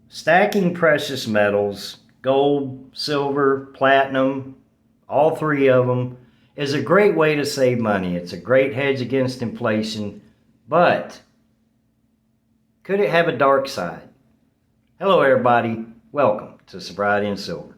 Stacking precious metals, gold, silver, platinum, all three of them, is a great way to save money. It's a great hedge against inflation, but could it have a dark side? Hello, everybody. Welcome to Sobriety and Silver.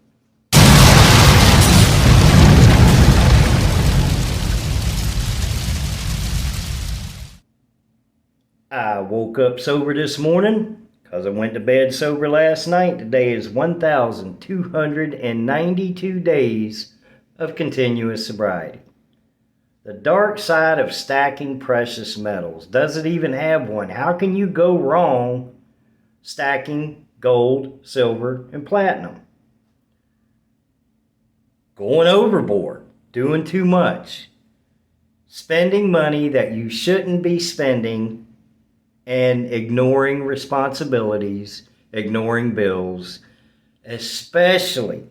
I woke up sober this morning because I went to bed sober last night. Today is 1,292 days of continuous sobriety. The dark side of stacking precious metals. Does it even have one? How can you go wrong stacking gold, silver, and platinum? Going overboard, doing too much, spending money that you shouldn't be spending, and ignoring responsibilities, ignoring bills, especially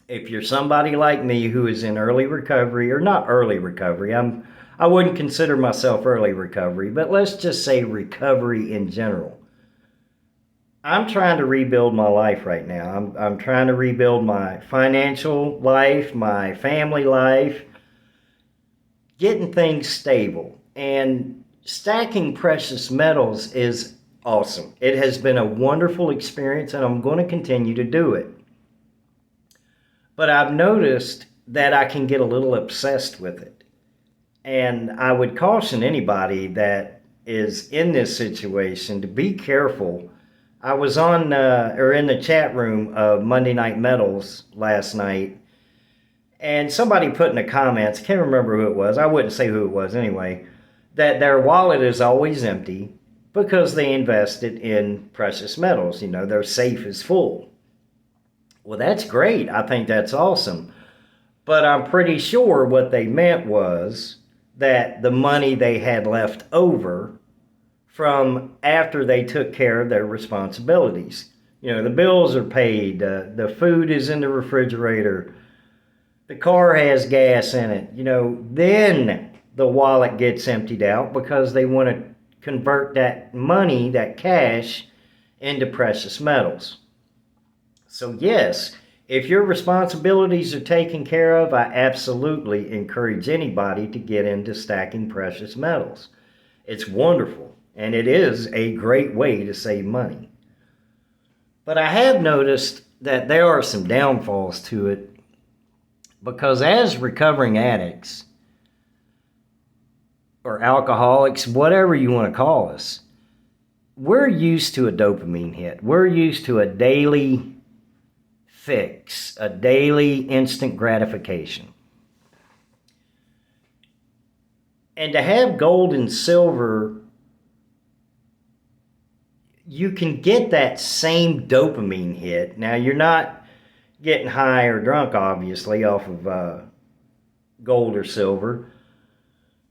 if you're somebody like me who is in early recovery, or not early recovery. I wouldn't consider myself early recovery, but let's just say recovery in general. I'm trying to rebuild my life right now. I'm trying to rebuild my financial life, my family life, getting things stable. And stacking precious metals is awesome. It has been a wonderful experience, and I'm going to continue to do it. But I've noticed that I can get a little obsessed with it. And I would caution anybody that is in this situation to be careful. I was in the chat room of Monday Night Metals last night, and somebody put in the comments, I can't remember who it was, I wouldn't say who it was anyway, that their wallet is always empty because they invested in precious metals. You know, their safe is full. Well, that's great. I think that's awesome. But I'm pretty sure what they meant was that the money they had left over from after they took care of their responsibilities. You know, the bills are paid, the food is in the refrigerator, the car has gas in it, you know, then the wallet gets emptied out because they want to convert that money, that cash, into precious metals. So yes, if your responsibilities are taken care of, I absolutely encourage anybody to get into stacking precious metals. It's wonderful, and it is a great way to save money. But I have noticed that there are some downfalls to it, because as recovering addicts, or alcoholics, whatever you want to call us, we're used to a dopamine hit. We're used to a daily fix, a daily instant gratification. And to have gold and silver, you can get that same dopamine hit. Now, you're not getting high or drunk, obviously, off of gold or silver.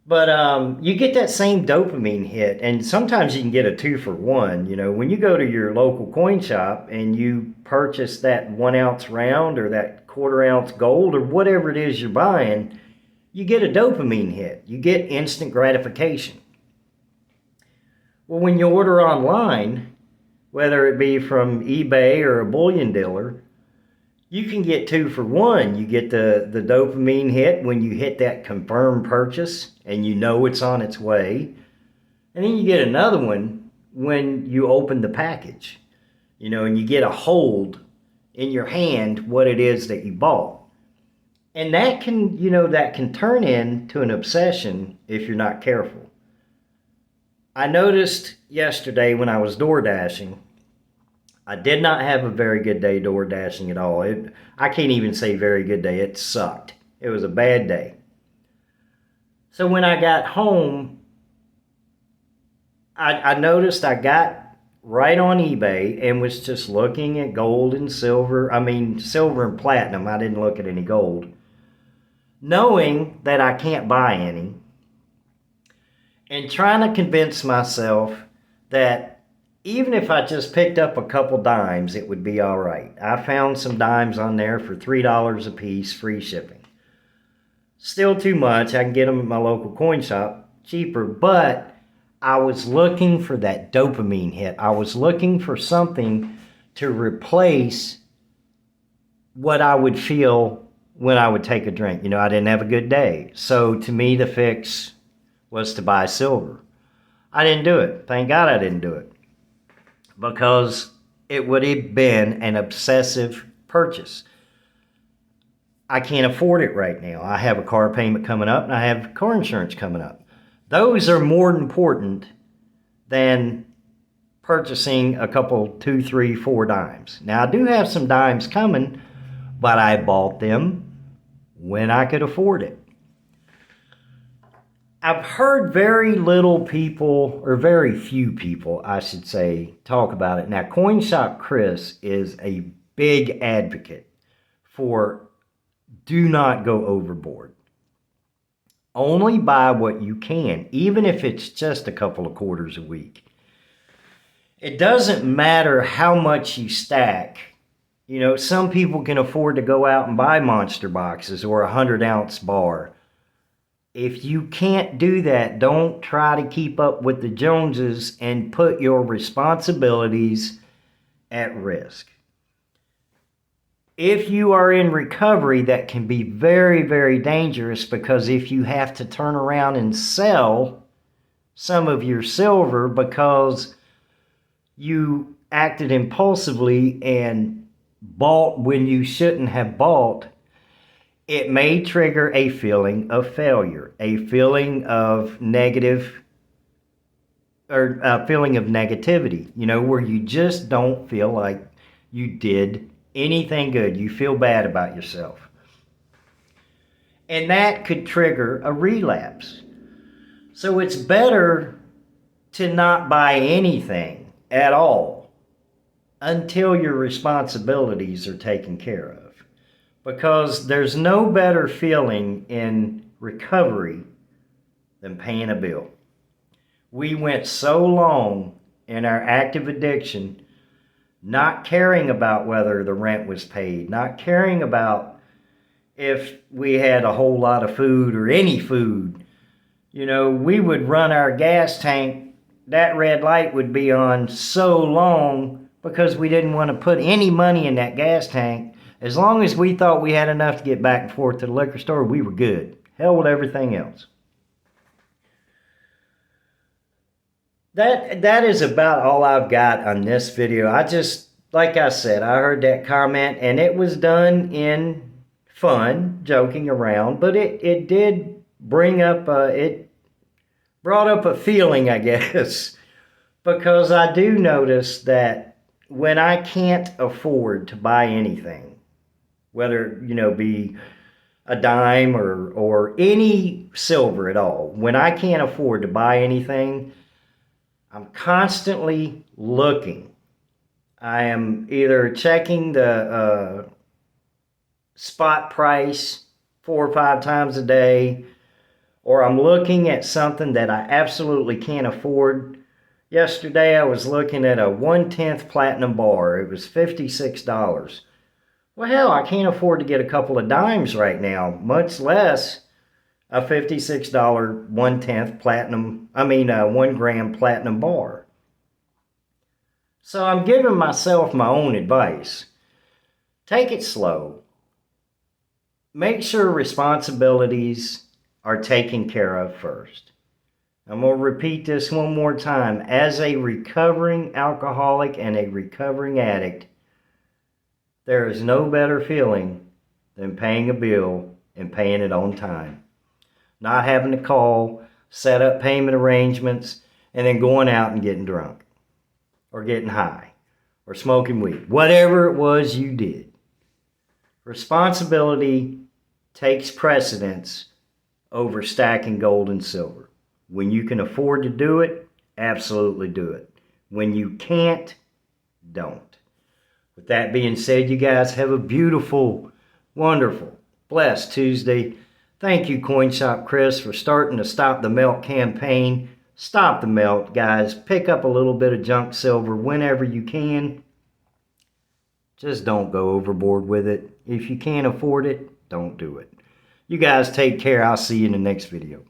But you get that same dopamine hit, and sometimes you can get a 2-for-1. You know, when you go to your local coin shop and you purchase that 1-ounce round or that 1/4-ounce gold or whatever it is you're buying, you get a dopamine hit. You get instant gratification. Well, when you order online, whether it be from eBay or a bullion dealer, you can get 2-for-1. You get the dopamine hit when you hit that confirm purchase and you know it's on its way. And then you get another one when you open the package, you know, and you get a hold in your hand what it is that you bought. And that can, you know, that can turn into an obsession if you're not careful. I noticed yesterday when I was door dashing, I did not have a very good day door dashing at all. I can't even say very good day. It sucked. It was a bad day. So when I got home, I noticed I got right on eBay and was just looking at gold and silver. I mean, silver and platinum. I didn't look at any gold. Knowing that I can't buy any, and trying to convince myself that even if I just picked up a couple dimes, it would be all right. I found some dimes on there for $3 a piece, free shipping. Still too much. I can get them at my local coin shop cheaper, but I was looking for that dopamine hit. I was looking for something to replace what I would feel when I would take a drink. You know, I didn't have a good day. So to me, the fix was to buy silver. I didn't do it. Thank God I didn't do it. Because it would have been an obsessive purchase. I can't afford it right now. I have a car payment coming up and I have car insurance coming up. Those are more important than purchasing a couple, 2, 3, 4 dimes. Now, I do have some dimes coming, but I bought them when I could afford it. I've heard very little people, or very few people, I should say, talk about it. Now, Coin Shop Chris is a big advocate for do not go overboard. Only buy what you can, even if it's just a couple of quarters a week. It doesn't matter how much you stack. You know, some people can afford to go out and buy monster boxes or a 100-ounce bar. If you can't do that, don't try to keep up with the Joneses and put your responsibilities at risk. If you are in recovery, that can be very, very dangerous, because if you have to turn around and sell some of your silver because you acted impulsively and bought when you shouldn't have bought, it may trigger a feeling of failure, a feeling of negative, or a feeling of negativity, you know, where you just don't feel like you did anything good. You feel bad about yourself. And that could trigger a relapse. So it's better to not buy anything at all until your responsibilities are taken care of. Because there's no better feeling in recovery than paying a bill. We went so long in our active addiction not caring about whether the rent was paid, not caring about if we had a whole lot of food or any food. You know, we would run our gas tank, that red light would be on so long because we didn't want to put any money in that gas tank. As long as we thought we had enough to get back and forth to the liquor store, we were good. Hell with everything else. That is about all I've got on this video. I just, like I said, I heard that comment and it was done in fun, joking around, but it did bring up, it brought up a feeling, I guess, because I do notice that when I can't afford to buy anything, whether, you know, be a dime or any silver at all, when I can't afford to buy anything, I'm constantly looking. I am either checking the spot price 4 or 5 times a day, or I'm looking at something that I absolutely can't afford. Yesterday I was looking at a 1/10 platinum bar. It was $56. Well, hell, I can't afford to get a couple of dimes right now, much less a $56 1/10 platinum, 1 gram platinum bar. So I'm giving myself my own advice. Take it slow. Make sure responsibilities are taken care of first. I'm going to repeat this one more time. As a recovering alcoholic and a recovering addict, there is no better feeling than paying a bill and paying it on time. Not having to call, set up payment arrangements, and then going out and getting drunk, or getting high, or smoking weed. Whatever it was you did. Responsibility takes precedence over stacking gold and silver. When you can afford to do it, absolutely do it. When you can't, don't. With that being said, you guys have a beautiful, wonderful, blessed Tuesday. Thank you, Coin Shop Chris, for starting the Stop the Melt campaign. Stop the melt, guys. Pick up a little bit of junk silver whenever you can. Just don't go overboard with it. If you can't afford it, don't do it. You guys take care. I'll see you in the next video.